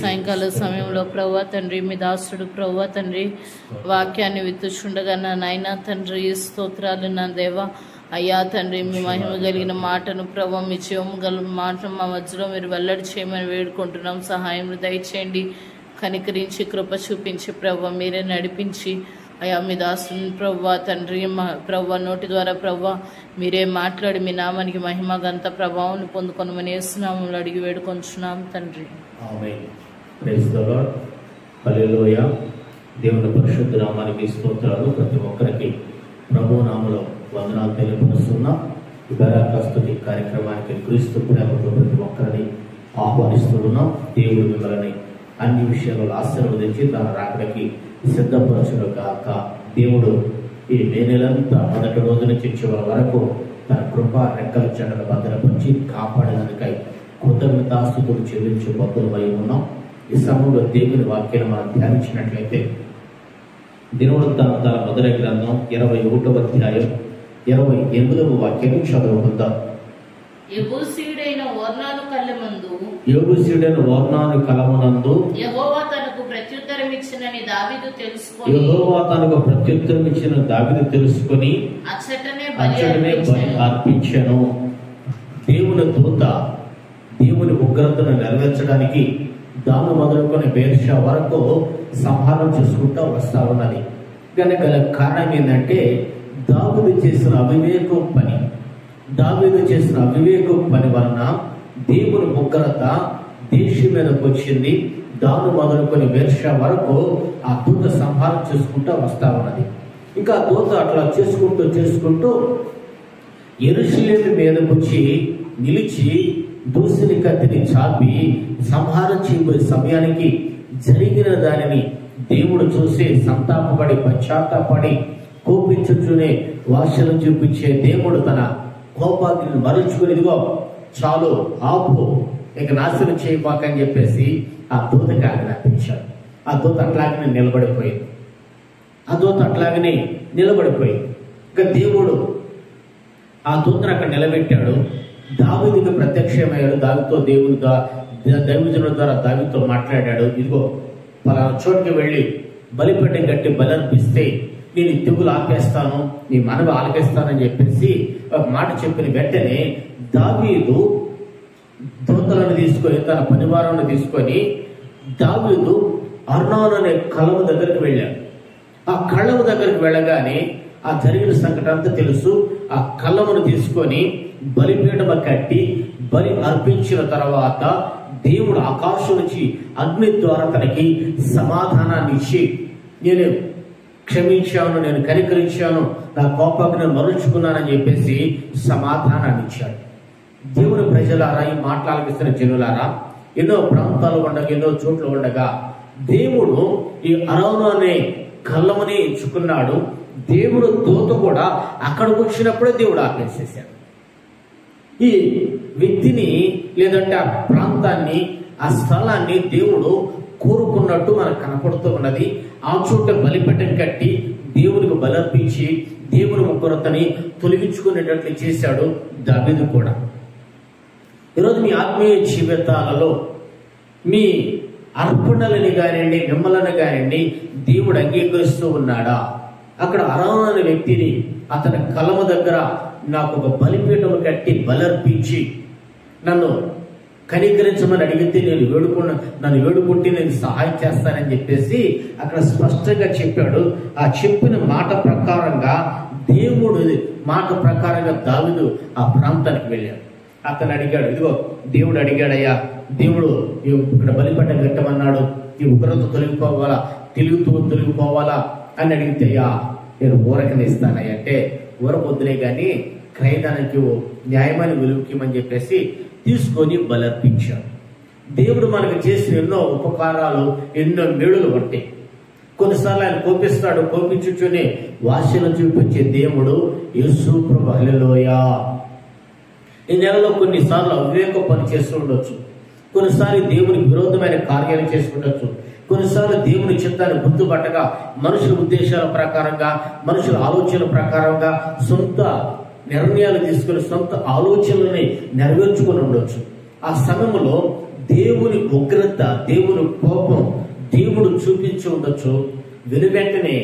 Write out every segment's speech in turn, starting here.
సాయంకాల సమయంలో ప్రభువా తండ్రి, మీ దాసుడు ప్రభువా తండ్రి వాక్యాన్ని విత్తుచుండగా నా నాయన తండ్రి స్తోత్రాలు నా దేవ. అయ్యా తండ్రి, మీ మహిమ కలిగిన మాటను ప్రభు, మీ జీవము గల మాటను మా మధ్యలో మీరు వెల్లడి చేయమని వేడుకుంటున్నాం. సహాయం దయచేయండి, కనికరించి కృప చూపించి ప్రభు మీరే నడిపించి అయ్యా మీ దాసుని ప్రభువా తండ్రి, మా ప్రభువా నోటి ద్వారా ప్రభువా మీరే మాట్లాడి మీ నామానికి మహిమ గంత ప్రభావం పొందుకొనమని యేసునామములో అడిగి వేడుకొంచున్నాం తండ్రి. Amen. Praise the lord. Hallelujah. దేవుని పరిశుద్ధ నామానికి స్తోత్రాలు. ప్రతి ఒక్కరికి ప్రభు నామములో వందనాలు తెలియపరుస్తున్నాం. ఈ బరాక స్తుతి కార్యక్రమానికి క్రీస్తు ప్రేమతో ప్రతి ఒక్కరిని ఆహ్వానిస్తున్నాం. దేవుడు మిమ్మల్ని అన్ని విషయాల్లో ఆశీర్వదించి తన రాకడికి సిద్ధపరచును గాక. దేవుడు ఈ మే నెలంతా మొదటి రోజు నుంచి చివరి వరకు తన కృపా రెక్కల చెండను భద్రపరిచి కాపాడినందుకై కృతజ్ఞతాస్తుతులు చెల్లించే భక్తులమై ఉన్నాం. ఈ సమయంలో దేవుని వాక్యాన్ని మనం ధ్యానించినట్లయితే దినవృత్తాంతాల మొదటి గ్రంథం 21వ అధ్యాయం 28వ వాక్యం చదువుకుందాం. యెబూసీయుడైన ఒర్నాను కలమునందు యెహోవా తనకు ప్రత్యుత్తరం ఇచ్చినని దావీదు తెలుసుకొని అచ్చటనే బలి అర్పించెను. దేవుని దూత దేవుని ఉగ్రతను నెరవేర్చడానికి దాను మొదలుకొని బేర్షా వరకు సంహారం చేసుకుంటూ వస్తా ఉన్నది. గల కారణం ఏంటంటే దావీదు చేసిన అవివేకం పని వలన దేవుని ఉగ్రత దేశం మీదకి వచ్చింది. దాను మొదలుకొని బేర్షా వరకు ఆ దూత సంహారం చేసుకుంటూ వస్తా ఉన్నది. ఇంకా దూత అట్లా చేసుకుంటూ యెరూషలేము మీదకి వచ్చి నిలిచి దూసిని కత్తిని చాపి సంహారం చేయబోయే సమయానికి జరిగిన దానిని దేవుడు చూసి సంతాపపడి పశ్చాత్తాపడి కోపించునే వాసనలు చూపించే దేవుడు తన కోపాగ్ని మరల్చుకుని ఇదిగో చాలు ఆపు, ఇక నాశనం చేయబాకని చెప్పేసి ఆ దూతకి ఆజ్ఞాపించాడు. ఆ దూత అట్లాగనే నిలబడిపోయింది. ఇక దేవుడు ఆ దూతను అక్కడ నిలబెట్టాడు. దావీదుకి ప్రత్యక్షమయ్యాడు. దావీదుతో దైవజనుల ద్వారా దావీదుతో మాట్లాడాడు. ఇదిగో పలానా చోటుకి వెళ్ళి బలిపీఠం కట్టి బలర్పిస్తే నేను తెగులు ఆపేస్తాను, నీ మనవి ఆలకిస్తానని చెప్పేసి ఒక మాట చెప్పిన వెంటనే దావీదు దూతలను తీసుకొని తన పరివారాన్ని తీసుకొని దావీదు అర్నాను అనే కలము దగ్గరికి వెళ్ళాడు. ఆ కళ్ళము దగ్గరికి వెళ్ళగానే ఆ జరిగిన సంఘటన అంతా తెలుసు. ఆ కళ్ళమును తీసుకొని బలిపీఠం కట్టి బలి అర్పించిన తర్వాత దేవుడు ఆకాశం నుంచి అగ్ని ద్వారా తనకి సమాధానాన్ని ఇచ్చి నేను క్షమించాను, నేను కనికరించాను, నా కోపాగ్ని మరుచుకున్నానని చెప్పేసి సమాధానాన్ని ఇచ్చాడు. దేవుని ప్రజలారా, ఈ మాట్లాడిస్తున్న జనులారా, ఎన్నో ప్రాంతాలు ఉండగా ఎన్నో చోట్ల ఉండగా దేవుడు ఈ అరౌను అనే కళ్ళముని ఎంచుకున్నాడు. దేవుడు దూత కూడా అక్కడికి వచ్చినప్పుడే దేవుడు ఆపేసేసాడు. ఈ వ్యక్తిని లేదంటే ఆ ప్రాంతాన్ని, ఆ స్థలాన్ని దేవుడు కోరుకున్నట్టు మనకు కనపడుతూ ఉన్నది. ఆ చోట బలిపీఠం కట్టి దేవునికి బలర్పించి దేవుని ఉగ్రతని తొలగించుకునేటట్లు చేశాడు దావీదు కూడా. ఈరోజు మీ ఆత్మీయ జీవితాలలో మీ అర్పణలని కానివ్వండి, మిమ్మల్ని కానివ్వండి దేవుడు అంగీకరిస్తూ ఉన్నాడా? అక్కడ అరౌను అనే వ్యక్తిని అతని కలమ దగ్గర నాకు ఒక బలిపీఠం కట్టి బలర్పించి నన్ను కనికరించమని అడిగితే నన్ను వేడుకుంటే నేను సహాయం చేస్తానని చెప్పేసి అక్కడ స్పష్టంగా చెప్పాడు. ఆ చెప్పిన మాట ప్రకారంగా దేవుడు మాట ప్రకారంగా దావీదు ఆ ప్రాంతానికి వెళ్ళాడు. అతను అడిగాడు, ఇదిగో దేవుడు అడిగాడయ్యా, దేవుడు ఇక్కడ బలిపీఠం కట్టమన్నాడు, ఈ ఉగ్రత తొలగిపోవాలా అని అడిగితే అయ్యా నేను ఊరకని ఇస్తానయ్యా అంటే ఊరకొద్దులే కానీ క్రయదానికి న్యాయమైన విలువకిమని చెప్పేసి తీసుకొని బలర్పించాడు. దేవుడు మనకు చేసిన ఎన్నో ఉపకారాలు, ఎన్నో మేలులు ఉంటాయి. కొన్నిసార్లు ఆయన కోపిస్తాడు, కోపించుచునే వాసన చూపించే దేవుడు యేసు ప్రభువు. హల్లెలూయా. ఈ నెలలో కొన్నిసార్లు అవివేక పని చేస్తూ ఉండొచ్చు, కొన్నిసార్లు దేవునికి విరోధమైన కార్యాలు చేసుకుండొచ్చు, కొన్నిసార్లు దేవుని చిత్తాన్ని గుర్తుపట్టగా మనుషుల ఉద్దేశాల ప్రకారంగా, మనుషుల ఆలోచనల ప్రకారంగా సొంత నిర్ణయాలు తీసుకుని సొంత ఆలోచనల్ని నెరవేర్చుకుని ఉండొచ్చు. ఆ సమయంలో దేవుని ఉగ్రత, దేవుని కోపం దేవుడు చూపించి ఉండొచ్చు. వెనువెంటనే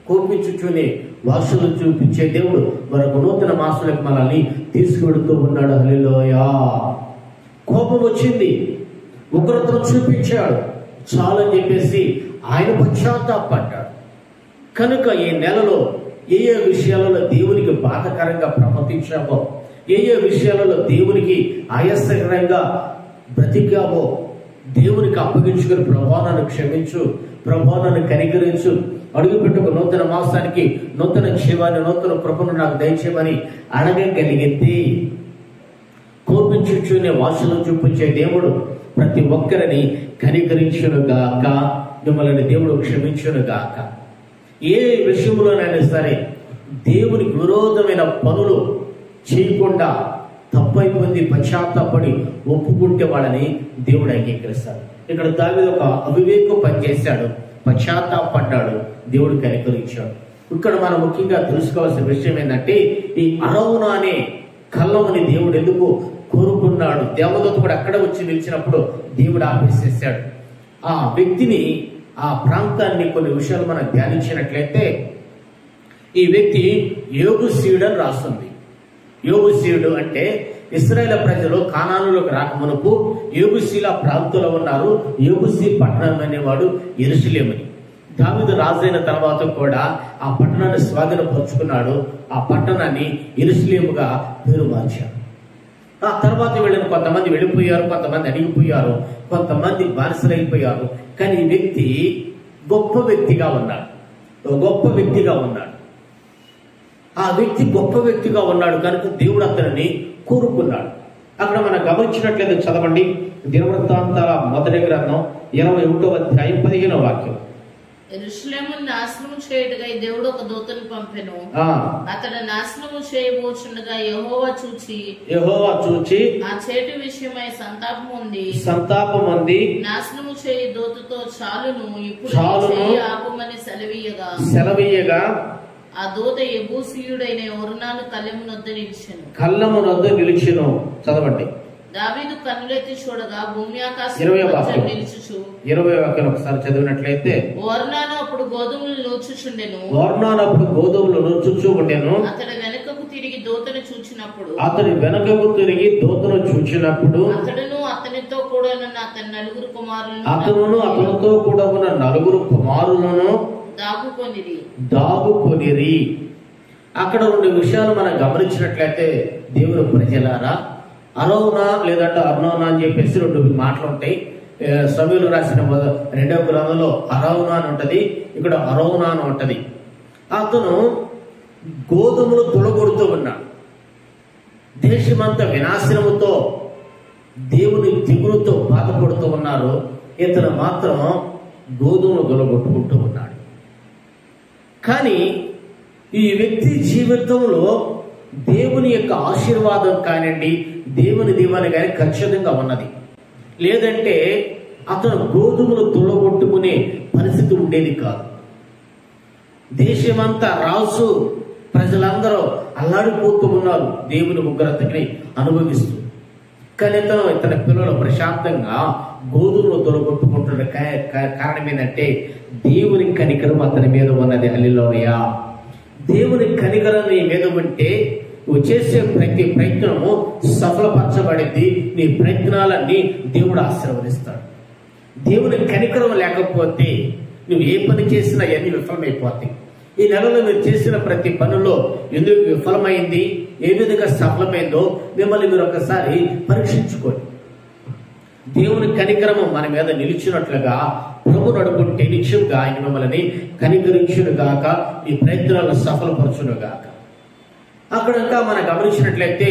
కోపించుచునే వాసులు చూపించే దేవుడు మరొక నూతన మాసంలోకి మనల్ని తీసుకువెడుతూ ఉన్నాడు. హల్లెలూయా. కోపం వచ్చింది, ఉగ్రతను చూపించాడు, చాలని చెప్పేసి ఆయన పశ్చాత్తాపడ్డాడు. కనుక ఈ నెలలో ఏ ఏ విషయాలలో దేవునికి బాధకరంగా ప్రవర్తించామో, ఏ ఏ విషయాలలో దేవునికి ఆయాసకరంగా బ్రతికామో దేవునికి అప్పగించుకుని ప్రభువా నన్ను క్షమించు, ప్రభువా నన్ను కనికరించు, అడుగుపెట్టుకు నూతన మాసానికి నూతన జీవాన్ని, నూతన కృపను నాకు దయచేయమని అడగగలిగితే కోపించుచునే వాసులను చూపించే దేవుడు ప్రతి ఒక్కరిని కనికరించునుగాక, మిమ్మల్ని దేవుడు క్షమించునుగాక. ఏ విషయంలోనైనా సరే దేవునికి విరోధమైన పనులు చేయకుండా తప్పైపోయింది పశ్చాత్తాపడి ఒప్పుకుంటే వాళ్ళని దేవుడు అంగీకరిస్తాడు. ఇక్కడ దావీదు ఒక అవివేకం పనిచేశాడు, పశ్చాత్తాపడ్డాడు, దేవుడు కనికరించాడు. ఇక్కడ మనం ముఖ్యంగా తెలుసుకోవాల్సిన విషయం ఏంటంటే ఈ అరౌనా అనే కళ్ళమని దేవుడు ఎందుకు కోరుకున్నాడు. దేవదూత కూడా అక్కడ వచ్చి నిలిచినప్పుడు దేవుడు ఆపేసేసాడు. ఆ వ్యక్తిని, ఆ ప్రాంతాన్ని కొన్ని విషయాలు మనం ధ్యానించినట్లయితే ఈ వ్యక్తి యోబుసీయుడు అని రాస్తుంది. యోబుసీయుడు అంటే ఇశ్రాయేలు ప్రజలు కానానులోకి రాకమునుపు యోబుసీల ప్రాంతంలో ఉన్నారు. యోబుసీ పట్టణం అనేవాడు యెరూషలేముని. దావీదు రాజైన తర్వాత కూడా ఆ పట్టణాన్ని స్వాధీనపరుచుకున్నాడు. ఆ పట్టణాన్ని యెరూషలేముగా పేరు మార్చాడు. ఆ తర్వాత వెళ్ళిన కొంతమంది వెళ్ళిపోయారు, కొంతమంది అడిగిపోయారు, కొంతమంది బానిసలైపోయారు. కానీ ఈ వ్యక్తి గొప్ప వ్యక్తిగా ఉన్నాడు, గొప్ప వ్యక్తిగా ఉన్నాడు. ఆ వ్యక్తి గొప్ప వ్యక్తిగా ఉన్నాడు కనుక దేవుడు అతనిని కోరుకున్నాడు. అక్కడ మనం గమనించినట్లయితే చదవండి, దినవృత్తాంతాల మొదటి గ్రంథం 21వ అధ్యాయం 15వ వాక్యం. యెరూషలేమును నాశనము చేయుటకై దేవుడు ఒక దూతను పంపెను. అతడు నాశనము చేయబోచుండగా యెహోవా చూచి ఆ చేటు విషయమై సంతాపం ఉంది. నాశనము చేయి దూతతో చాలును, ఇప్పుడు చేయి ఆపమని సెలవీయగా ఆ దూత యెబూసీయుడైన ఒర్నాను కళ్ళెమునొద్ద నిలిచెను. చదవండి. దావీదు కన్నులెత్తి చూడగా భూమి ఆకాశం 20వ వాక్యం ఒకసారి చదివినట్లయితే ఒర్నాను అప్పుడు గోధుమలు నూర్చుచు ఉండెను. అతడు వెనుకకు తిరిగి దూతను చూచినప్పుడు అతడును అతనితో కూడా ఉన్న అతని నలుగురు కుమారులను దాగుకొనిరి. అక్కడ రెండు విషయాలు మనం గమనించినట్లయితే దేవుని ప్రజలారా, అరౌనా లేదంటే అర్నోనా అని చెప్పేసి రెండు మాటలు ఉంటాయి. సమూయేలు రాసిన 2వ గ్రంథంలో అరౌనా అని ఉంటది, ఇక్కడ అరౌనా అని ఉంటది. అతను గోధుమలు తొలగొడుతూ ఉన్నాడు. దేశమంతా వినాశనముతో దేవుని దిగులుతో బాధపడుతూ ఉన్నారు. ఇతను మాత్రం గోధుమలు తొలగొట్టుకుంటూ ఉన్నాడు. కానీ ఈ వ్యక్తి జీవితంలో దేవుని యొక్క ఆశీర్వాదం కానివ్వండి, దేవుని దీవెన కానీ ఖచ్చితంగా ఉన్నది. లేదంటే అతను గోధుమలు తొలగొట్టుకునే పరిస్థితి ఉండేది కాదు. దేశమంతా రాసు ప్రజలందరూ అల్లాడిపోతూ ఉన్నారు దేవుని ఉగ్రతని అనుభవిస్తూ. కానీ ఇతని పిల్లలు ప్రశాంతంగా గోధుమలు తొలగొట్టుకుంటున్న కారణం ఏంటంటే దేవుని కనికరం అతని మీద ఉన్నది. హల్లెలూయా. దేవుని కనికరం నీ మీద ఉంటే నువ్వు చేసే ప్రతి ప్రయత్నము సఫలపరచబడింది. నీ ప్రయత్నాలన్నీ దేవుడు ఆశీర్వదిస్తాడు. దేవుని కనికరం లేకపోతే నువ్వు ఏ పని చేసినా అన్ని విఫలమైపోతాయి. ఈ నెలలో మీరు చేసిన ప్రతి పనుల్లో ఎందుకు విఫలమైంది, ఏ విధంగా సఫలమైందో మిమ్మల్ని మీరు ఒకసారి పరీక్షించుకోండి. దేవుని కనికరము మన మీద నిలిచినట్లుగా ప్రభువును అడుగుంటే నిత్యంగా ఆయన మిమ్మల్ని కనికరించునుగాక, ఈ ప్రయత్నాలను సఫలపరచునుగాక. అక్కడ ఇంకా మనం గమనించినట్లయితే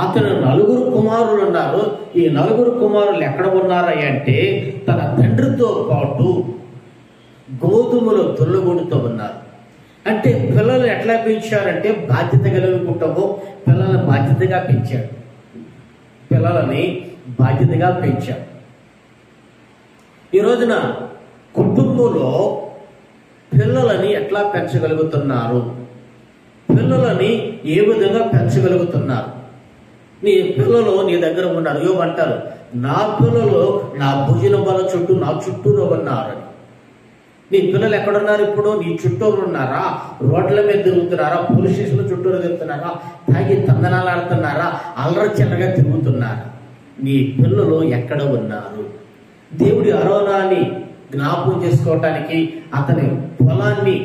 అతను 4 కుమారులు ఉన్నారు. ఈ 4 కుమారులు ఎక్కడ ఉన్నారా అంటే తన తండ్రితో పాటు గోధుమలు తొలగొడుతూ ఉన్నారు. అంటే పిల్లలు ఎట్లా పెంచారంటే బాధ్యత కలిగిన కుటుంబం పిల్లల్ని బాధ్యతగా పెంచాడు. ఈ రోజున కుటుంబంలో పిల్లలని ఎట్లా పెంచగలుగుతున్నారు, పిల్లలని ఏ విధంగా పెంచగలుగుతున్నారు? నీ పిల్లలు నీ దగ్గర ఉన్నారు. యోబు అంటారు, నా పిల్లలు నా భుజన బల చుట్టూ నా చుట్టూరు ఉన్నారని. నీ పిల్లలు ఎక్కడున్నారు ఇప్పుడు? నీ చుట్టూరు ఉన్నారా? రోడ్ల మీద తిరుగుతున్నారా? పోలీస్ స్టేషన్ల చుట్టూరు తిరుగుతున్నారా? తాగి తందనాలు ఆడుతున్నారా? అల్లరి చిన్నగా తిరుగుతున్నారా? నీ పిల్లలు ఎక్కడ ఉన్నారు? దేవుడి అరోనాన్ని జ్ఞాపకం చేసుకోవటానికి, అతని పొలాన్ని,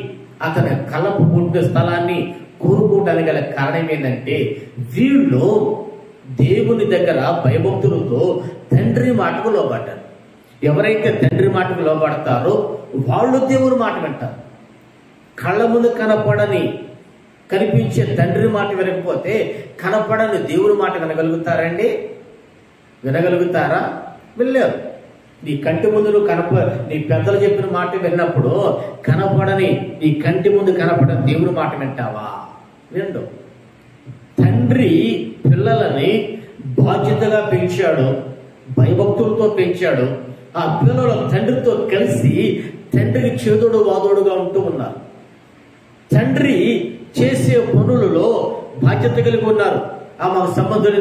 అతని కలపు పుట్టిన స్థలాన్ని కోరుకోవడానికి గల కారణం ఏంటంటే, వీళ్ళు దేవుని దగ్గర భయభక్తులతో తండ్రి మాటకు లోబడ్డారు. ఎవరైతే తండ్రి మాటకు లోబడతారో వాళ్ళు దేవుని మాట వింటారు. కళ్ళ ముందు కనిపించే తండ్రి మాట వినకపోతే కనపడని దేవుని మాట వినగలుగుతారండి? వినగలుగుతారా? వెళ్ళారు. నీ కంటి ముందు నీ పెద్దలు చెప్పిన మాట విన్నప్పుడు కనపడని, నీ కంటి ముందు కనపడని దేవుని మాట వింటావా? వినడు. తండ్రి పిల్లలని బాధ్యతగా పెంచాడు, భయభక్తులతో పెంచాడు. ఆ పిల్లలు తండ్రితో కలిసి తండ్రికి చేదోడు వాదోడుగా ఉంటూ ఉన్నారు. తండ్రి చేసే పనులలో బాధ్యత కలిగి ఉన్నారు. మాకు సంబంధం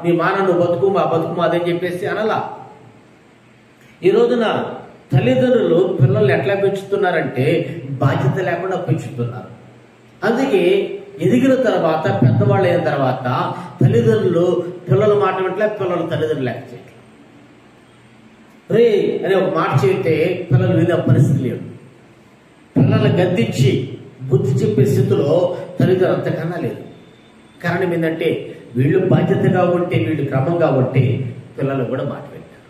నీ మానను బతుకు, మా బతుకు మాదని చెప్పేసి అనలా. ఈ రోజున తల్లిదండ్రులు పిల్లల్ని ఎట్లా పెంచుతున్నారంటే బాధ్యత లేకుండా పెంచుతున్నారు. అందుకే ఎదిగిన తర్వాత, పెద్దవాళ్ళు అయిన తర్వాత తల్లిదండ్రులు పిల్లల మాట వింటలే, పిల్లలు తల్లిదండ్రులు లెక్క చేయట్లేదు. రే అనే ఒక మాట చెబితే పిల్లలు వినే పరిస్థితి లేదు. పిల్లల్ని గద్దించి బుద్ధి చెప్పే స్థితిలో తల్లిదండ్రులు అంతకన్నా లేదు. కారణం ఏంటంటే వీళ్ళు బాధ్యతగా ఉంటే, వీళ్ళు క్రమంగా ఉంటే పిల్లలు కూడా మాట వింటారు.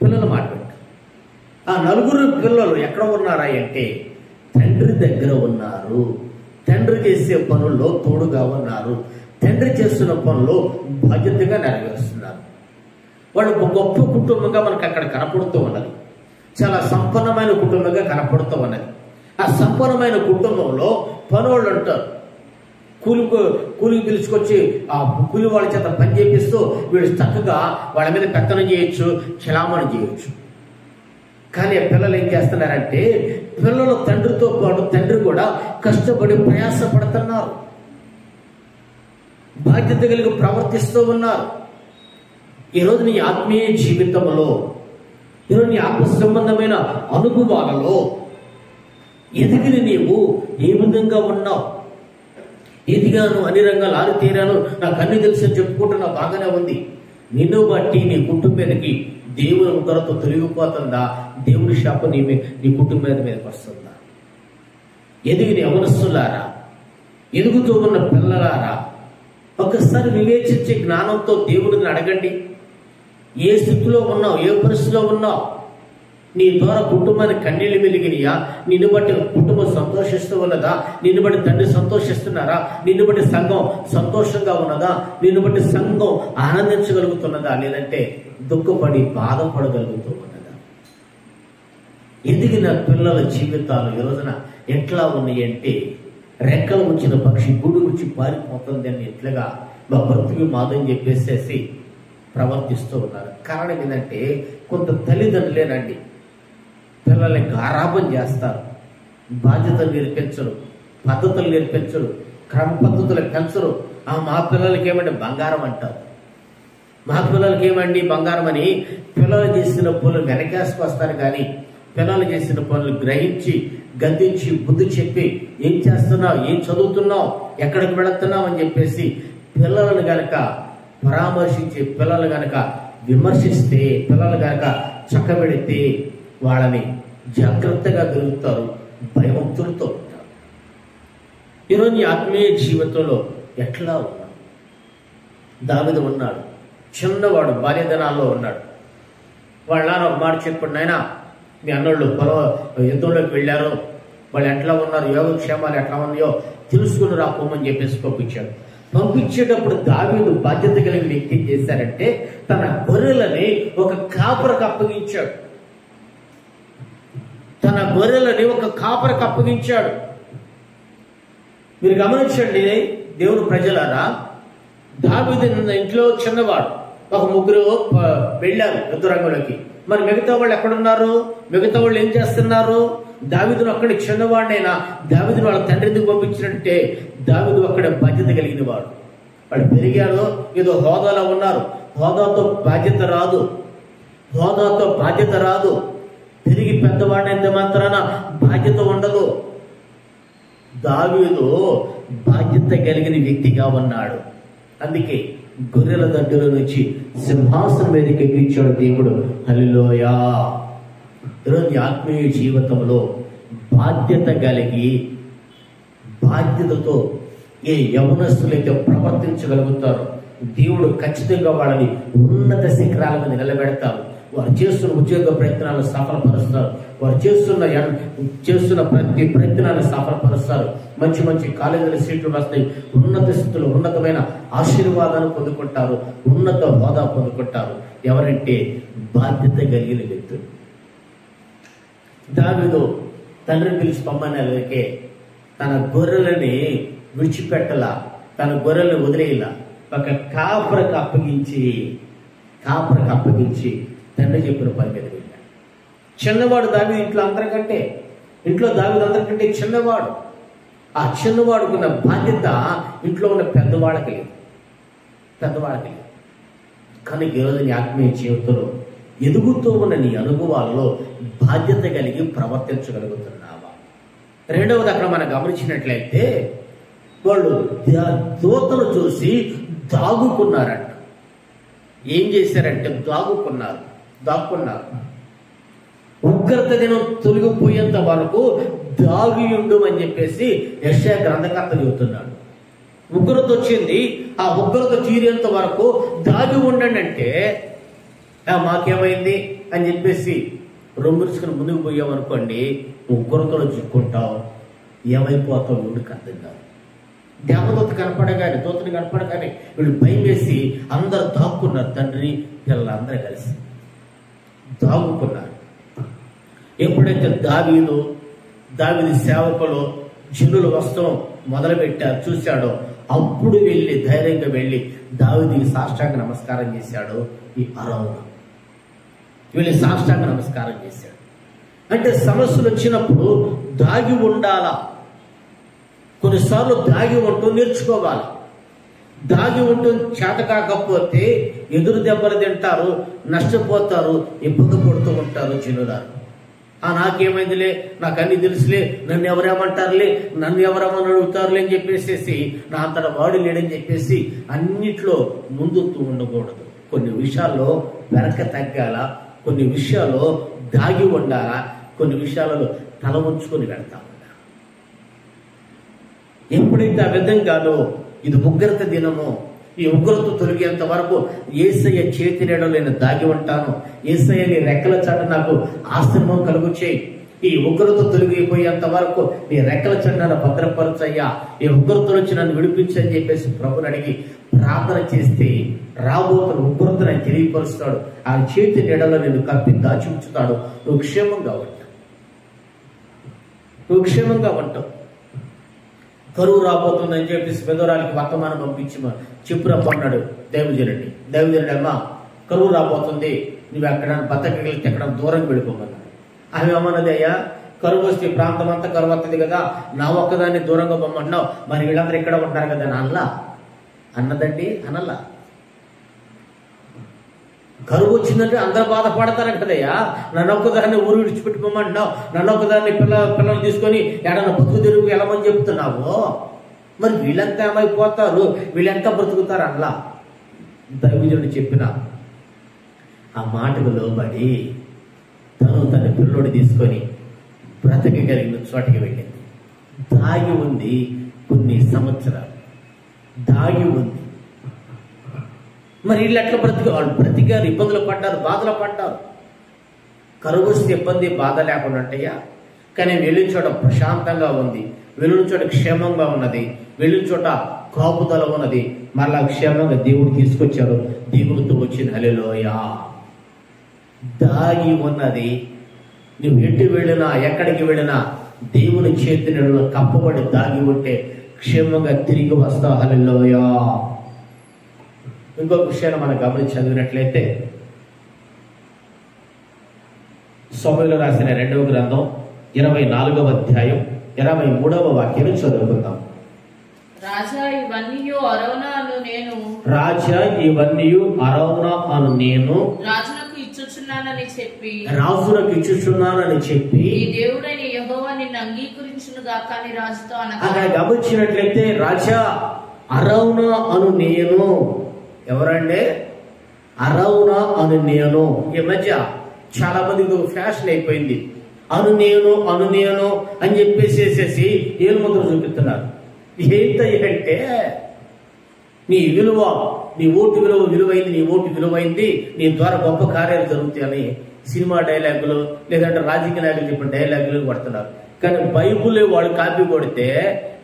పిల్లలు మాట వింటారు. ఆ నలుగురు పిల్లలు ఎక్కడ ఉన్నారా అంటే తండ్రి దగ్గర ఉన్నారు. తండ్రి చేసే పనుల్లో తోడుగా ఉన్నారు. తండ్రి చేస్తున్న పనులు బాధ్యతగా నెరవేరుస్తున్నారు. వాళ్ళు ఒక గొప్ప కుటుంబంగా మనకు అక్కడ కనపడుతూ ఉన్నది. చాలా సంపన్నమైన కుటుంబంగా కనపడుతూ ఉన్నది. ఆ సంపన్నమైన కుటుంబంలో పనులు ఉంటారు. కూలికి పిలుచుకొచ్చి ఆ కూలి వాళ్ళ చేత పని చేపిస్తూ వీళ్ళు చక్కగా వాళ్ళ మీద పెత్తనం చేయొచ్చు, చలామణి చేయొచ్చు. కానీ పిల్లలు ఏం చేస్తున్నారంటే, పిల్లలు తండ్రితో పాటు తండ్రి కూడా కష్టపడి ప్రయాసపడుతున్నారు, బాధ్యత కలిగి ప్రవర్తిస్తూ ఉన్నారు. ఈరోజు నీ ఆత్మీయ జీవితంలో, ఈరోజు నీ ఆత్మ సంబంధమైన అనుభవాలలో ఎదిగిన నీవు ఏ విధంగా ఉన్నావు? ఎదిగాను, అన్ని రంగాలు ఆరితేరాను, నాకు అన్ని తెలుసు అని చెప్పుకుంటున్నా, బాగానే ఉంది. నిన్ను బట్టి నీ కుటుంబానికి దేవుని ఉగ్రత తొలగిపోతుందా? దేవుని శాపం నీ కుటుంబం మీదకి వస్తుందా? ఎదిగిన యవనస్తులారా, ఎదుగుతూ ఉన్న పిల్లలారా, ఒకసారి వివేచించే జ్ఞానంతో దేవుడిని అడగండి. ఏ స్థితిలో ఉన్నావు? ఏ పరిస్థితిలో ఉన్నావు? నీ ద్వారా కుటుంబానికి కన్నీళ్లు వెలిగినయా? నిన్ను బట్టి కుటుంబం సంతోషిస్తూ ఉన్నదా? నిన్ను బట్టి తండ్రి సంతోషిస్తున్నారా? నిన్ను బట్టి సంఘం సంతోషంగా ఉన్నదా? నిన్ను బట్టి సంఘం ఆనందించగలుగుతున్నదా? లేదంటే దుఃఖపడి బాధపడగలుగుతూ ఉన్నదా? ఎదిగిన పిల్లల జీవితాలు ఈ రోజున ఎట్లా ఉన్నాయి అంటే, రెక్కలు వచ్చిన పక్షి గూడు వచ్చి పారిపోతుంది అని ఎట్లుగా మా బ్రతుకు మాదని చెప్పేసేసి ప్రవర్తిస్తూ ఉన్నారు. కారణం ఏంటంటే, కొంత తల్లిదండ్రులేనండి పిల్లల్ని గారాబం చేస్తారు, బాధ్యతలు నేర్పించరు, పద్ధతులు నేర్పించరు, క్రమ పద్ధతులు పెంచరు. మా పిల్లలకి ఏమంటే బంగారం అంటారు, మా పిల్లలకి ఏమండి బంగారం అని పిల్లలు చేసిన పనులు వెనకేసుకొస్తారు. కానీ పిల్లలు చేసిన పనులు గ్రహించి, గద్దించి, బుద్ధి చెప్పి, ఏం చేస్తున్నావు, ఏం చదువుతున్నావు, ఎక్కడికి వెళుతున్నావు అని చెప్పేసి పిల్లలను గనక పరామర్శించి, పిల్లలు గనక విమర్శిస్తే, పిల్లలు గనక చక్కబెడితే వాళ్ళని జాగ్రత్తగా గెలుగుతారు, భయభక్తులతో ఉంటారు. ఈరోజు నీ ఆత్మీయ జీవితంలో ఎట్లా ఉన్నావు? దావీదు ఉన్నాడు, చిన్నవాడు, బాల్యదనాల్లో ఉన్నాడు. వాళ్ళ నాన్న ఒక మాట చెప్పాడు, నాయనా మీ అన్నోళ్ళు యుద్ధంలోకి వెళ్ళారు, వాళ్ళు ఎట్లా ఉన్నారు, యోగక్షేమాలు ఎట్లా ఉన్నాయో తెలుసుకుని రాపోమని చెప్పేసి పంపించాడు. పంపించేటప్పుడు దావీదు బాధ్యత కలిగిన వ్యక్తి ఏం చేశారంటే, తన గొర్రెలని ఒక కాపరకు అప్పగించాడు. తన గొర్రెలని ఒక కాపరకు అప్పగించాడు. మీరు గమనించండి దేవుని ప్రజలారా, దావీదు ఇంట్లో చిన్నవాడు, ఒక ముగ్గురు వెళ్ళారు యుద్ధరంగంలోకి. మరి మిగతా వాళ్ళు ఎక్కడున్నారు? మిగతా వాళ్ళు ఏం చేస్తున్నారు? దావీదును అక్కడి చిన్నవాడినైనా దావీదును వాళ్ళ తండ్రి ఎందుకు పంపించినట్టే, దావీదు అక్కడ బాధ్యత కలిగిన వాడు. వాళ్ళు పెరిగారు, ఏదో హోదాలో ఉన్నారు, హోదాతో బాధ్యత రాదు, హోదాతో బాధ్యత రాదు. తిరిగి పెద్దవాడినంత మాత్రాన బాధ్యత ఉండదు. దావీదు బాధ్యత కలిగిన వ్యక్తిగా ఉన్నాడు. అందుకే గొర్రెల దడ్డుల నుంచి సింహాసనం మీదకి ఎక్కించాడు దేవుడు. హల్లెలూయా. ఈరోజు ఆత్మీయ జీవితంలో బాధ్యత కలిగి బాధ్యతతో ఏ యవనస్తులైతే ప్రవర్తించగలుగుతారో దేవుడు ఖచ్చితంగా వాళ్ళని ఉన్నత శిఖరాల మీద నిలబెడతారు. వారు చేస్తున్న ఉద్యోగ ప్రయత్నాలను సఫలపరుస్తారు. వారు చేస్తున్న ప్రతి ప్రయత్నాన్ని సఫలపరుస్తారు. మంచి మంచి కాలేజీల సీట్లు వస్తాయి. ఉన్నత స్థితిలో ఉన్నతమైన ఆశీర్వాదాలు పొందుకుంటారు, ఉన్నత హోదా పొందుకుంటారు. ఎవరంటే బాధ్యత కలిగిన వ్యక్తులు. దావీదు తండ్రిని పిలిచి పంపనకే తన గొర్రెలని విడిచిపెట్టలా, తన గొర్రెలను వదిలేయలా. ఒక కాపరికి అప్పగించి తండ్రి చెప్పిన పని మీద వెళ్ళాడు. చిన్నవాడు దావీదు ఇంట్లో దావీదు అందరికంటే చిన్నవాడు. ఆ చిన్నవాడుకున్న బాధ్యత ఇంట్లో ఉన్న పెద్దవాళ్ళకి లేదు. కానీ ఈరోజు నీ ఆత్మీయ జీవితంలో ఎదుగుతూ ఉన్న నీ అనుభవాల్లో బాధ్యత కలిగి ప్రవర్తించగలుగుతున్నావా? రెండవది, అక్కడ మనం గమనించినట్లయితే వాళ్ళు దూతను చూసి దాగుకున్నారంట. ఏం చేశారంటే దాక్కున్నారు. ఉగ్రత దినం తొలగిపోయేంత వరకు దాగియుండు అని చెప్పేసి యెషయా గ్రంథకర్త చెబుతున్నాడు. ఉగ్రత వచ్చింది, ఆ ఉగ్రత తీరేంత వరకు దాగి ఉండండి అంటే మాకేమైంది అని చెప్పేసి రొమ్మురుచుకుని ముందుకు పోయామనుకోండి, ఉగ్రతలో చిక్కుంటావు, ఏమైపోతావు వీడికి అర్థం కాదు. దేవదూత దూతని కనపడగానే వీళ్ళు భయం వేసి అందరూ దాక్కున్నారు. తండ్రి పిల్లలందరూ కలిసి దాగుకున్నారు. ఎప్పుడైతే దావీదు సేవకులు జనులు వస్త్రం మొదలుపెట్టారు, చూశాడో అప్పుడు ధైర్యంగా వెళ్ళి దావీదుకి సాష్టాంగ నమస్కారం చేశాడు. ఈ అరౌను సాష్టాంగ నమస్కారం చేశాడు. అంటే సమస్యలు వచ్చినప్పుడు దాగి ఉండాలా. కొన్నిసార్లు దాగి ఉంటూ నేర్చుకోవాలి. దాగి ఉంటూ చేత కాకపోతే ఎదురు దెబ్బలు తింటారు, నష్టపోతారు, ఇబ్బంది పడుతూ ఉంటారు జనులారు. నాకేమైందిలే, నాకు అన్ని తెలుసులే, నన్ను ఎవరేమంటారులే, నన్ను ఎవరేమని అడుగుతారులే అని చెప్పేసి నా అంతటా వాడు లేడని చెప్పేసి అన్నిట్లో ముందుతూ ఉండకూడదు. కొన్ని విషయాల్లో వెనక తగ్గాల, కొన్ని విషయాల్లో దాగి ఉండాలా, కొన్ని విషయాలలో తల ఉంచుకొని వెళ్తా ఉండాలి. ఎప్పుడైతే ఆ విధంగానో ఇది ఉగ్రత దినము, ఈ ఉగ్రత తొలగేంత వరకు యేసయ్య చేతి నీడలో నేను దాగి ఉంటాను. యేసయ్య నీ రెక్కల చాట నాకు ఆశ్రమం కలుగు చేయి. ఈ ఉగ్రత తొలగిపోయేంత వరకు నీ రెక్కల చాట నన్ను భద్రపరచయ్యా, ఈ ఉగ్రత నుంచి నన్ను విడిపించని చెప్పేసి ప్రభుని అడిగి ప్రార్థన చేస్తే రాబోతున్న ఉగ్రతను ఆయన తెలియపరుస్తాడు. ఆయన చేతి నీడలో నేను కప్పి దాచి ఉంచుతాడు. నువ్వు క్షేమంగా ఉంటావు. కరువు రాబోతుందని చెప్పేసి పెదరాలకి వర్తమానం పంపించి చెప్పురమ్మన్నాడు దైవజనుడి. అమ్మా కరువు రాబోతుంది, నువ్వు ఎక్కడ బతకగలిగితే ఎక్కడ దూరం వెళ్ళిపోమన్నాడు. ఆమె అమ్మన్నది, అయ్యా కరువు వస్తే ప్రాంతం అంతా కరువు వస్తుంది కదా, నా ఒక్కదాన్ని దూరంగా పొమ్మన్నావు, మరి వీళ్ళందరూ ఇక్కడ ఉంటారు కదా నా అన్నదండి. అనల్లా. కరువు వచ్చిందంటే అందరూ బాధపడతారు కదయ్యా. నన్ను ఒక్కదాన్ని ఊరు విడిచిపెట్టుకోమంటున్నావు, నన్ను ఒక్కదాన్ని పిల్లలు తీసుకొని ఏడన్నా బతుకు తిరుగు వెళ్ళమని చెప్తున్నావు. మరి వీళ్ళంతా ఏమైపోతారు, వీళ్ళంతా బ్రతుకుతారు అట్లా. దైవజనుడు చెప్పిన ఆ మాటకు లోబడి తన పిల్లోడు తీసుకొని బ్రతకగలిగిన చోటకి వెళ్ళింది. దాగి ఉంది, కొన్ని సంవత్సరాలు దాగి ఉంది. మరి వీళ్ళు ఎట్లా వాళ్ళు బ్రతికారు, ఇబ్బందులు పడ్డారు, బాధలు పడ్డారు. కరువు వస్తే ఇబ్బంది బాధ లేకుండా ఉంటాయా? కానీ వెళ్ళిన చోట ప్రశాంతంగా ఉంది, వెళ్ళిన చోట క్షేమంగా ఉన్నది, వెళ్ళిన చోట కాపుదల ఉన్నది. మరలా క్షేమంగా దేవుడు తీసుకొచ్చారు, దేవుడితో వచ్చింది. హల్లెలూయా. దాగి ఉన్నది. నువ్వు ఎటు వెళ్ళినా ఎక్కడికి వెళ్ళినా దేవుని చేతి నీడలో కప్పబడి దాగి ఉంటే క్షేమంగా తిరిగి వస్తావు. హల్లెలూయా. ఇంకొక విషయాన్ని మనం గమనించి చదివినట్లయితే సమూయేలు రాసిన 2వ గ్రంథం 24వ అధ్యాయం 23వ వాక్యం చదువుకుందాం. రాజా, ఇవన్నీ అరౌనాను నేను రాజా ఇవన్నీ అరౌనా అను నేను రాజునకు ఇచ్చుచున్నానని చెప్పి ఈ దేవుడైన యెహోవా నిన్ను అంగీకరించును గాక అని రాజుతో అనగా, అక్కడ గమనించినట్లయితే రాజా అరౌనా అను నేను, ఎవరంటే అరౌనా అను నేను. ఈ మధ్య చాలా మందికి ఒక ఫ్యాషన్ అయిపోయింది, అను నేను అని చెప్పేసేసేసి ఏలుముద్ర చూపిస్తున్నారు. ఏంటంటే నీ విలువ, నీ ఓటు విలువైంది, నీ ఓటు విలువైంది, నీ ద్వారా గొప్ప కార్యాలు జరుగుతాయని సినిమా డైలాగులు లేదంటే రాజకీయ నాయకులు చెప్పిన డైలాగులు కొడుతున్నారు. కానీ బైబుల్ వాళ్ళు కాపీ కొడితే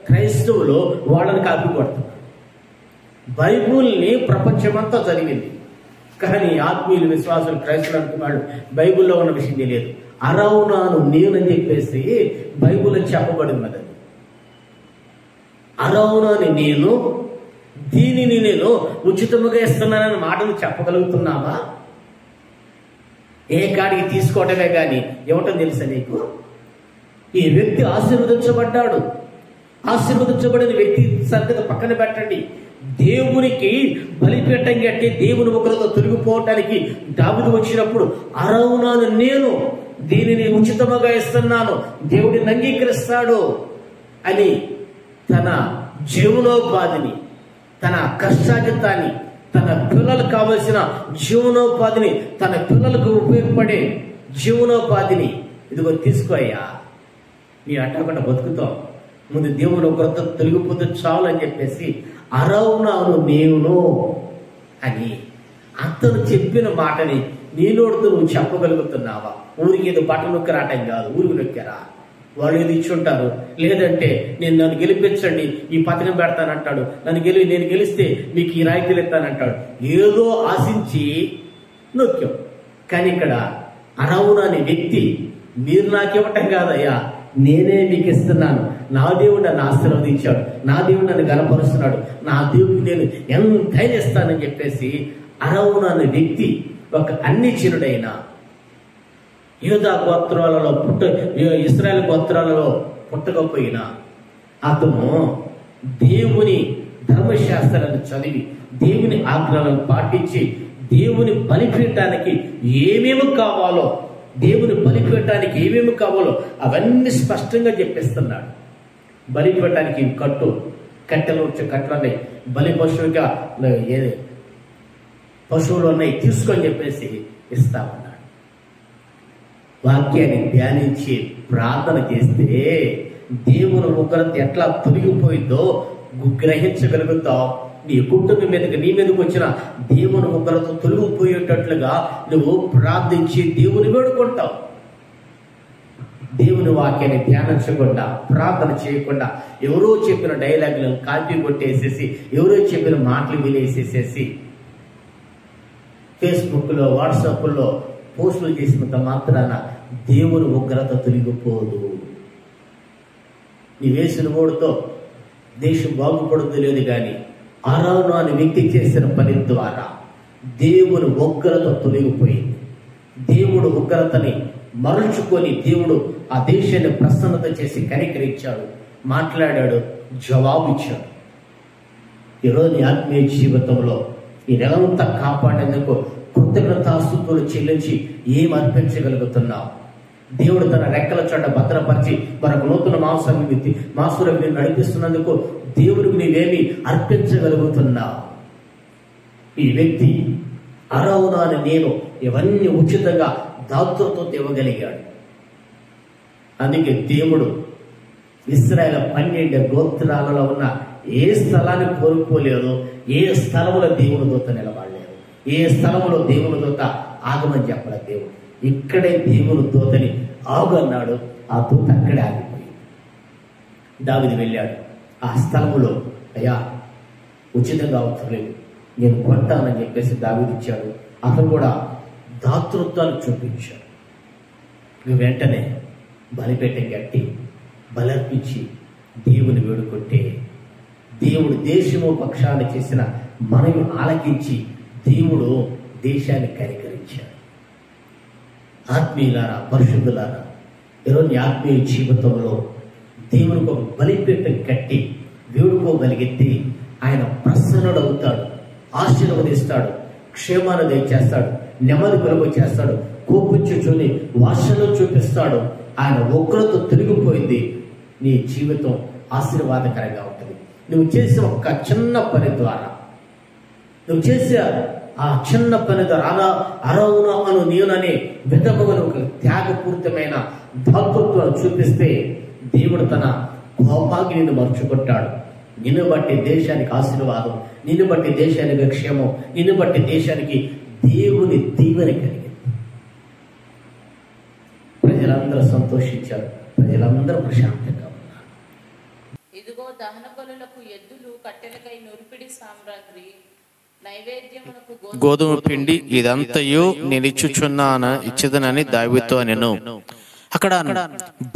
క్రైస్తవులు వాళ్ళని కాపీ కొడుతున్నారు. బైబుల్ని ప్రపంచమంతా చదివింది, కానీ ఆత్మీయులు విశ్వాసులు క్రైస్తవులు అనుకున్నాడు బైబుల్లో ఉన్న విషయం తెలియదు. అరౌనాను నేనని చెప్పేసి బైబుల్లో చెప్పబడి ఉన్నది. అరౌనాని నేను, దీనిని నేను ఉచితముగా ఇస్తున్నానని మాటలు చెప్పగలుగుతున్నావా? ఏ కాడికి తీసుకోవటమే కానీ ఇవ్వటం తెలుసా నీకు? ఈ వ్యక్తి ఆశీర్వదించబడ్డాడు. ఆశీర్వదించబడిన వ్యక్తి సంగతి పక్కన పెట్టండి. దేవునికి బలిపీఠం కట్టి దేవుని ఒకరితో తొలగిపోవటానికి దావీదు వచ్చినప్పుడు అరౌనాను నేను, దీనిని ఉచితముగా ఇస్తున్నాను, దేవుడిని అంగీకరిస్తాడు అని తన జీవనోపాధిని, తన కష్టాజితాన్ని, తన పిల్లలకు కావలసిన జీవనోపాధిని, తన పిల్లలకు ఉపయోగపడే జీవనోపాధిని ఇదిగో తీసుకోయ్యా, నీ అట్టకుండా బతుకుతాం, ముందు దేవుని ఒకరితో తొలగిపోతే చాలు అని చెప్పేసి అరౌనాను నేను అని అతను చెప్పిన మాటని నీలోడుతూ నువ్వు చెప్పగలుగుతున్నావా? ఊరికి ఏదో బట్టలు నొక్కి రావటం కాదు, ఊరికి నొక్కారా? వాళ్ళు ఏది ఇచ్చుంటారు, లేదంటే నన్ను గెలిపించండి, ఈ పథకం పెడతానంటాడు, నేను గెలిస్తే మీకు ఈ రాయితీలు ఇస్తానంటాడు. ఏదో ఆశించి నొక్కాం. కానీ ఇక్కడ అరౌనా అనే వ్యక్తి మీరు నాకివ్వటం కాదయ్యా, నేనే మీకు ఇస్తున్నాను, నా దేవుడు నన్ను ఆశీర్వదించాడు, నా దేవుడు నన్ను గణపరుస్తున్నాడు, నా దేవుడికి నేను ఎంతైనా ఇస్తానని చెప్పేసి అరౌనా అనే వ్యక్తి ఒక అన్యజనుడైన యూదా గోత్రాలలో ఇశ్రాయేలు గోత్రాలలో పుట్టకపోయిన అతను దేవుని ధర్మశాస్త్రాలను చదివి దేవుని ఆజ్ఞలను పాటించి దేవుని బలిపీఠానికి ఏమేమి కావాలో, దేవుని బలిపీఠానికి ఏమేమి కావాలో అవన్నీ స్పష్టంగా చెప్పిస్తున్నాడు. బలిపీఠానికి కట్టెలు వచ్చే కట్టెలు ఉన్నాయి, బలి పశువుగా పశువులు ఉన్నాయి, తీసుకొని చెప్పేసి ఇస్తా ఉన్నాడు. వాక్యాన్ని ధ్యానించి ప్రార్థన చేస్తే దేవుని ఉగ్రత ఎట్లా తొలగిపోయిందో గ్రహించగలుగుతావు. నీ కుటుంబం మీదకి, నీ మీదకి వచ్చిన దేవుని ఉగ్రత తొలగిపోయేటట్లుగా నువ్వు ప్రార్థించి దేవుని వేడుకుంటావు. దేవుని వాక్యాన్ని ధ్యానించకుండా, ప్రార్థన చేయకుండా, ఎవరో చెప్పిన డైలాగులను కాపీ కొట్టేసేసి, ఎవరో చెప్పిన మాటలు వినేసేసేసి ఫేస్బుక్లో, వాట్సాప్లో పోస్టులు చేసినంత మాత్రాన దేవుని ఉగ్రత తొలగిపోదు. నీ వేసిన ఓడుతో దేశం బాగుపడుతూ లేదు, కానీ అరౌనా అనే వ్యక్తి చేసిన పని ద్వారా దేవుని ఉగ్రత తొలగిపోయింది. దేవుడు ఉగ్రతని మరల్చుకొని దేవుడు ఆ దేశాన్ని ప్రసన్నత చేసి కనికరించాడు, మాట్లాడాడు, జవాబు ఇచ్చాడు. ఈరోజు ఆత్మీయ జీవితంలో ఈ నెలంతా కాపాడేందుకు కృతజ్ఞతాస్తుతులు చెల్లించి ఏం అర్పించగలుగుతున్నావు? దేవుడు తన రెక్కల చోట భద్రపరిచి మనకు నూతన మాసులకు నడిపిస్తున్నందుకు దేవుడికి నీవేమి అర్పించగలుగుతున్నావు? ఈ వ్యక్తి అరౌనా అని నేను ఇవన్నీ ఉచితంగా దాతృతో ఇవ్వగలిగాడు. అందుకే దేవుడు ఇశ్రాయేలు 12 గోత్రాలలో ఉన్న ఏ స్థలాన్ని కోరుకోలేదు, ఏ స్థలంలో దేవుని దూత నిలబడలేదు, ఏ స్థలంలో దేవుని దూత ఆగమని చెప్పలేదు. దేవుడు ఇక్కడే దేవుని దూతని ఆగు అన్నాడు, ఆ దూత అక్కడే ఆగిపోయింది. దావీదు వెళ్ళాడు ఆ స్థలములో, అయ్యా ఉచితంగా అవసరం లేదు, నేను కొంటానని చెప్పేసి దావీదు ఇచ్చాడు. అతను కూడా దాతృత్వాన్ని చూపించాడు. వెంటనే బలిపీఠం కట్టి బలర్పించి దేవుని వేడుకుంటే దేవుడు దేశము పక్షాన్ని చేసిన మనవి ఆలకించి దేవుడు దేశాన్ని కనికరించాడు. ఆత్మీయులారా, పరిశుద్ధులారా, ఈరోజు ఆత్మీయ జీవితంలో దేవునికి ఒక బలిపీఠం కట్టి వేడుకోగలిగితే ఆయన ప్రసన్నుడవుతాడు, ఆశీర్వదిస్తాడు, క్షేమాన్ని దయచేస్తాడు, నెమ్మది కలుగు చేస్తాడు, కోపించుని వర్షంలో చూపిస్తాడు. ఆయన ఉగ్రత తొలగిపోయింది. నీ జీవితం ఆశీర్వాదకరంగా ఉంటుంది. నువ్వు చేసే ఒక్క చిన్న పని ద్వారా, నువ్వు చేసే ఆ చిన్న పని ద్వారా అరవున అను నేననే విధముగా ఒక త్యాగపూరితమైన దాతృత్వాన్ని చూపిస్తే దేవుడు తన కోపాగ్ని నిన్ను మర్చుకుంటాడు. నిన్ను బట్టి దేశానికి ఆశీర్వాదం, నిన్ను బట్టి దేశానికి క్షేమం, నిన్ను బట్టి దేశానికి దేవుని దీవెన కలిగింది. ప్రజలందరూ సంతోషించారు, ప్రజలందరూ ప్రశాంతంగా ఉన్నారు. ఇదిగో దహన బలులకు ఎద్దులు, కట్టెలకై నురిపిడి సామ్రాగ్రి, నైవేద్యమునకు గోధుమ పిండి ఇదంతయు నేను ఇచ్చేదనని దావీదుతో నేను. అక్కడ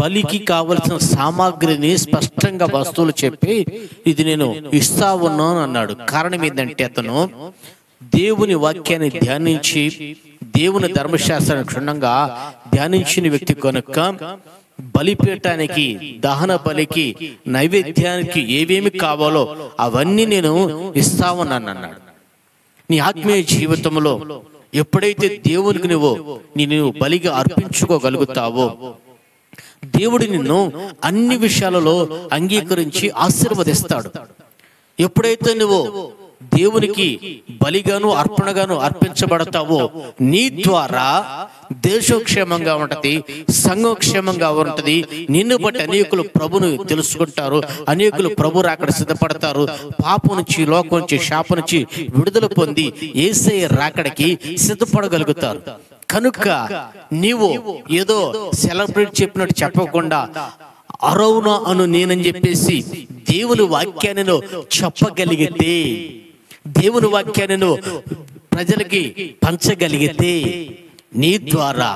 బలికి కావలసిన సామాగ్రిని స్పష్టంగా వస్తువులు చెప్పి ఇది నేను ఇస్తా ఉన్నాను అన్నాడు. కారణం ఏంటంటే అతను దేవుని వాక్యాన్ని ధ్యానించి దేవుని ధర్మశాస్త్రాన్ని క్షుణ్ణంగా ధ్యానించిన వ్యక్తి కనుక బలిపీఠానికి, దహన బలికి, నైవేద్యానికి ఏవేమి కావాలో అవన్నీ నేను ఇస్తావన్నాను అన్నాడు. నీ ఆత్మీయ జీవితంలో ఎప్పుడైతే దేవునికి నువ్వు బలిగా అర్పించుకోగలుగుతావో దేవుడు నిన్ను అన్ని విషయాలలో అంగీకరించి ఆశీర్వదిస్తాడు. ఎప్పుడైతే నువ్వు దేవునికి బలిగాను అర్పణగాను అర్పించబడతావో నీ ద్వారా దేశోక్షేమంగా ఉంటది, సంఘోక్షేమంగా ఉంటది. నిన్ను బట్టి అనేకులు ప్రభును తెలుసుకుంటారు, అనేకులు ప్రభు రాకడ సిద్ధపడతారు. పాపం నుంచి, లోకం నుంచి, శాపం నుంచి విడుదల పొంది యేసయ్య రాకడికి సిద్ధపడగలుగుతారు. కనుక నీవు ఏదో సెలబ్రేట్ చెప్పినట్టు చెప్పకుండా అరవున అను నేనని చెప్పేసి దేవుని వాక్యాన్ని చెప్పగలిగితే, దేవుని వాక్యాన్ని ప్రజలకి పంచగలిగితే నీ ద్వారా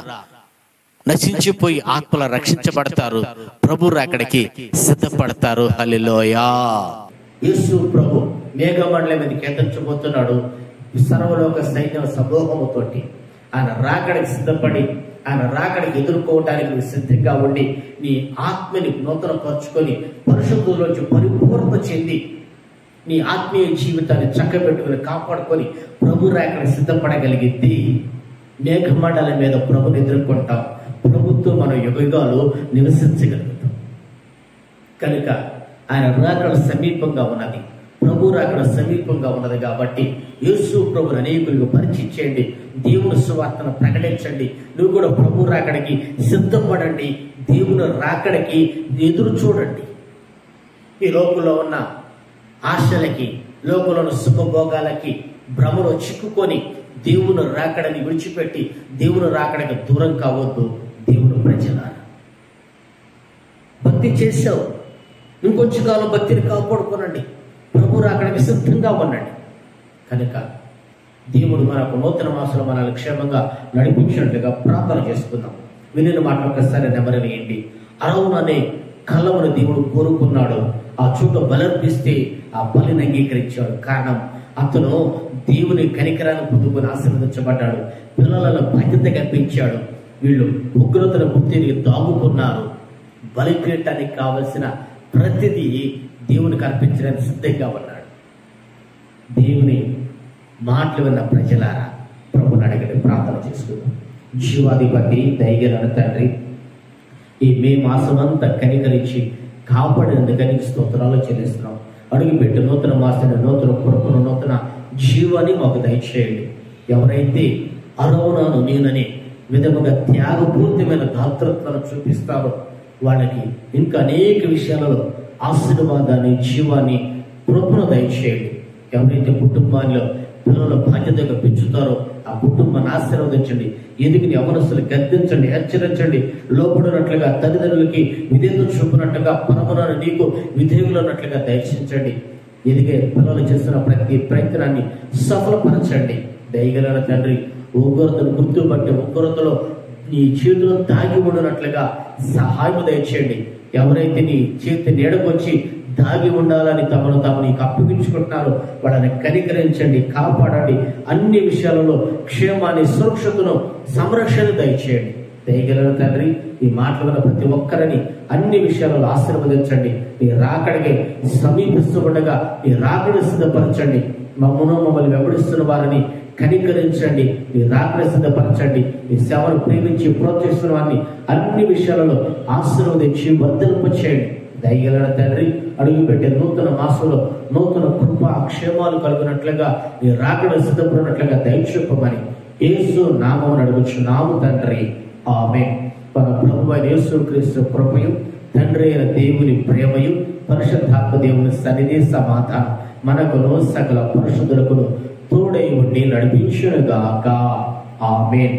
నశించిపోయి ఆత్మలు రక్షించబడతారు, ప్రభు రాకడికి సిద్ధపడతారు. హల్లెలూయా. యేసు ప్రభు మేఘమండలం మీద కేంద్రించబోతున్నాడు. సర్వలోక సైన్య సమూహముతోటి ఆయన రాకడికి సిద్ధపడి, ఆయన రాకడికి ఎదుర్కోవడానికి నువ్వు సిద్ధంగా ఉండి నీ ఆత్మని నూతన పరుచుకొని పరిశుద్ధుల్లోంచి పరిపూర్ణ చెంది నీ ఆత్మీయ జీవితాన్ని చక్కబెట్టుకుని కాపాడుకొని ప్రభు రాకడికి సిద్ధపడగలిగితే మేఘమండలం మీద ప్రభుని ఎదుర్కొంటాం. ప్రభుత్వం మన యుగాలు నివసించగలుగుతాం. కనుక ఆయన రాకడ సమీపంగా ఉన్నది, ప్రభు రాకడ సమీపంగా ఉన్నది. కాబట్టి యేసు ప్రభుని అనేకులకు పరిచయించండి, దేవుని సువార్తను ప్రకటించండి. నువ్వు కూడా ప్రభు రాకడికి సిద్ధపడండి, దేవుని రాకడికి ఎదురు చూడండి. ఈ లోకంలో ఉన్న ఆశలకి, లోకంలో ఉన్న సుఖభోగాలకి భ్రమలో చిక్కుకొని దేవుని రాకడని విడిచిపెట్టి దేవుని రాకడికి దూరం కావద్దు. దేవుని ప్రజలారా, భక్తి చేశావు, ఇంకొంచెం కాలం భక్తిని కాపాడుకోనండి, ప్రభు రాకడికి సిద్ధంగా ఉండండి. కనుక దేవుడు మనకు నూతన మాసంలో మనల్ని క్షేమంగా నడిపించినట్లుగా ప్రార్థన చేసుకుందాం. వినిన మాట ఒకసారి నెమరు వేయండి. అరవున అనే కళ్ళమును దేవుడు కోరుకున్నాడు. ఆ చోట బలర్పిస్తే ఆ బలిని అంగీకరించాడు. కారణం, అతను దేవుని కనికరాన్ని పొందుకొని ఆశీర్వదించబడ్డాడు, పిల్లలను బాధ్యతగా పెంచాడు. వీళ్ళు ఉగ్రతల బుద్ధిని దాగుకున్నారు. బలిపీఠానికి కావలసిన ప్రతిదీ దేవునికి అర్పించడానికి సిద్ధంగా ఉన్నాడు. దేవుని మాటలు విన్న ప్రజలారా, ప్రభుని అడిగి ప్రార్థన చేసుకుందాం. జీవాధిపతి, దయగల తండ్రి, ఈ మే మాసమంతా కనికరించి కాపాడినందుకని స్తోత్రాలు చెల్లిస్తున్నాం. అడుగుపెట్టి నూతన మాసాన్ని, నూతన కృపను, నూతన జీవాన్ని మాకు దయచేయండి. ఎవరైతే అరవునాను నేనని విధముగా త్యాగపూర్తమైన దాతృత్వాన్ని చూపిస్తారో వాళ్ళకి ఇంకా అనేక విషయాలలో ఆశీర్వాదాన్ని, జీవాన్ని, కృపను దయచేయండి. ఎవరైతే కుటుంబాల్లో పిల్లల బాధ్యతగా పెంచుతారో ఆ కుటుంబాన్ని ఆశీర్వదించండి. ఎదిగిన యవనస్తులు గద్దించండి, హెచ్చరించండి. లోపడినట్లుగా తల్లిదండ్రులకి విధేయత చూపినట్టుగా పరమనాన్ని నీకు విధేయులున్నట్లుగా దర్శించండి. ఎదిగే పిల్లలు చేస్తున్న ప్రతి ప్రయత్నాన్ని సఫలపరచండి. దయగల తండ్రి, ఉగ్రతను గుర్తుపట్టి ఉగ్రతలో నీ చేతిలో దాగి ఉండినట్లుగా సహాయం దయచేయండి. ఎవరైతే నీ చేతి నీడకొచ్చి దాగి ఉండాలని తమను తాము నీకు అప్పగించుకుంటున్నారో వాళ్ళని కనికరించండి, కాపాడండి. అన్ని విషయాలలో క్షేమాన్ని, సురక్షతను, సంరక్షణ దయచేయండి. దయగల తండ్రి, ఈ మాటలు గల ప్రతి ఒక్కరిని అన్ని విషయాలలో ఆశీర్వదించండి. నీ రాకడికి సమీపిస్తూ ఉండగా నీ రాకడిని సిద్ధపరచండి. మమ్మల్ని వెంబడిస్తున్న వారిని కనికరించండి, మీ రాకడ సిద్ధపరచండి, మీ సేవను ప్రేమించి ప్రోత్సహిస్తున్న వారిని అన్ని విషయాలలో ఆశీర్వదించి వర్ధలింపచేయండి. దయగల తండ్రి, అడుగు పెట్టే నూతన మాసంలో నూతన కృప క్షేమాలు కలిగినట్లుగా మీ రాకడ సిద్ధపడినట్లుగా దయచూపమని యేసు నామమున అడుగుచున్నాము తండ్రి, ఆమేన్. మన ప్రభువైన యేసుక్రీస్తు కృపయు, తండ్రి అయిన దేవుని ప్రేమయు, పరిశుద్ధాత్మ దేవుని సన్నిధి సమాధానం మనకును సకల పరిశుద్ధులకును తోడై ఉండి నడిపించునుగాక. ఆమేన్.